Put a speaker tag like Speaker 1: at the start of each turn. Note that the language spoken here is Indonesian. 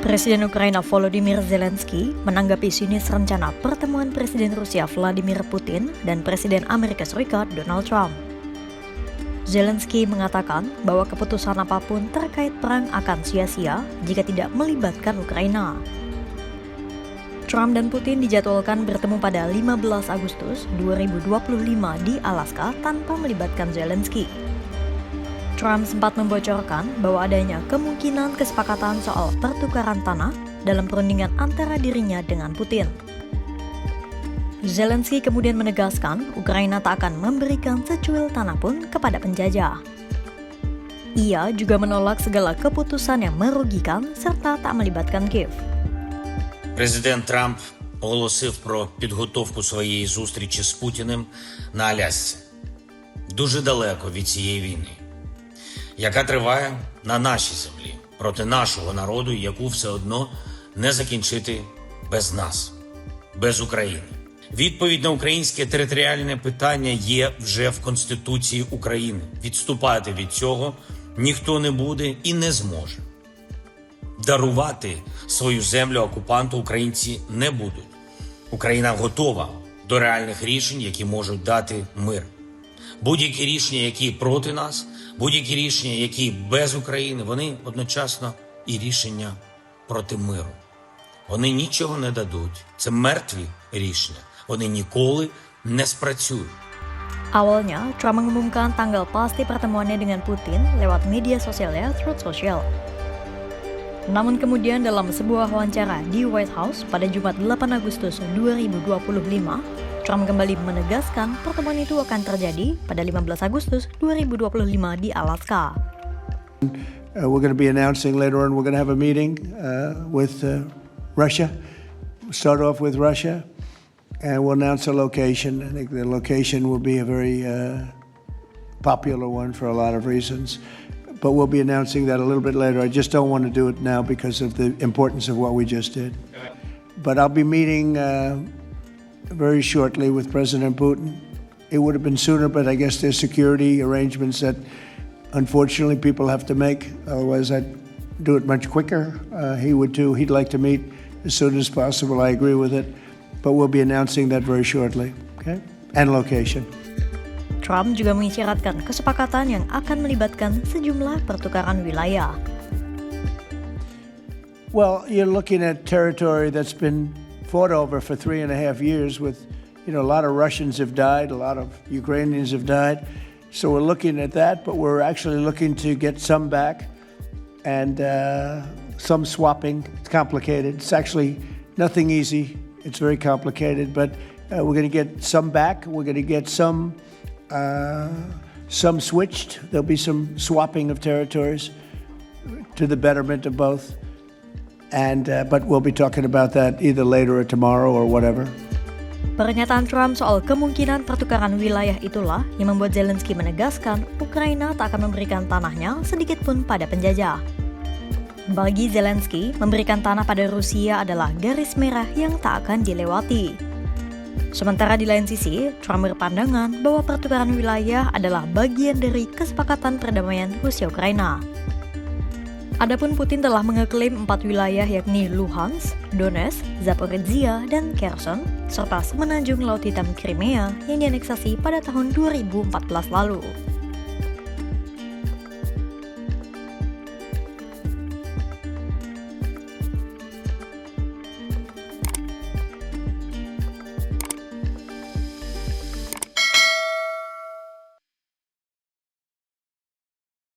Speaker 1: Presiden Ukraina Volodymyr Zelensky menanggapi sinis rencana pertemuan Presiden Rusia Vladimir Putin dan Presiden Amerika Serikat Donald Trump. Zelensky mengatakan bahwa keputusan apapun terkait perang akan sia-sia jika tidak melibatkan Ukraina. Trump dan Putin dijadwalkan bertemu pada 15 Agustus 2025 di Alaska tanpa melibatkan Zelensky. Trump sempat membocorkan bahwa adanya kemungkinan kesepakatan soal pertukaran tanah dalam perundingan antara dirinya dengan Putin. Zelensky kemudian menegaskan Ukraina tak akan memberikan secuil tanah pun kepada penjajah. Ia juga menolak segala keputusan yang merugikan serta tak melibatkan Kiev.
Speaker 2: Президент Трамп оголосив про підготовку своєї зустрічі з Путіним на Алясці. Дуже далеко від цієї війни, яка триває на нашій землі, проти нашого народу, яку все одно не закінчити без нас, без України. Відповідь на українське територіальне питання є вже в Конституції України. Відступати від цього ніхто не буде і не зможе. Дарувати свою землю окупанту українці не будуть. Україна готова до реальних рішень, які можуть дати мир. Будь-які рішення, які проти нас, будь-які рішення, які без України, вони одночасно і рішення проти миру. Вони nічого не дадуть. Це мертві рішення. Вони nikoли не спрацюють.
Speaker 1: Awalnya, Trump mengumumkan tanggal pasti pertemuannya dengan Putin lewat media sosialnya Truth Social. Namun kemudian dalam sebuah wawancara di White House pada Jumat 8 Agustus 2025, Trump kembali menegaskan pertemuan itu akan terjadi pada 15 Agustus 2025 di Alaska.
Speaker 3: We're going to be announcing later on we're going to have a meeting with Russia. We'll start off with Russia, and we'll announce a location. I think the location will be a very popular one for a lot of reasons. But we'll be announcing that a little bit later. I just don't want to do it now because of the importance of what we just did. But I'll be meeting very shortly with President Putin. It would have been sooner, but I guess there's security arrangements that unfortunately people have to make. Otherwise, I'd do it much quicker. He would too. He'd like to meet as soon as possible. I agree with it. But we'll be announcing that very shortly. Okay? And location.
Speaker 1: Trump juga mengisyaratkan kesepakatan yang akan melibatkan sejumlah pertukaran wilayah.
Speaker 3: Well, you're looking at territory that's been fought over for 3.5 years with, a lot of Russians have died, a lot of Ukrainians have died. So we're looking at that, but we're actually looking to get some back and some swapping. It's complicated. It's actually nothing easy. It's very complicated, but we're going to get some back. We're going to get some switched. There'll be some swapping of territories to the betterment of both. And but we'll be talking about that either later or tomorrow or whatever.
Speaker 1: Pernyataan Trump soal kemungkinan pertukaran wilayah itulah yang membuat Zelensky menegaskan Ukraina tak akan memberikan tanahnya sedikit pun pada penjajah. Bagi Zelensky, memberikan tanah pada Rusia adalah garis merah yang tak akan dilewati. Sementara di lain sisi, Trump berpandangan bahwa pertukaran wilayah adalah bagian dari kesepakatan perdamaian Rusia-Ukraina. Adapun Putin telah mengeklaim 4 wilayah yakni Luhansk, Donetsk, Zaporizhia, dan Kherson, serta semenanjung Laut Hitam Crimea yang dianeksasi pada tahun 2014 lalu.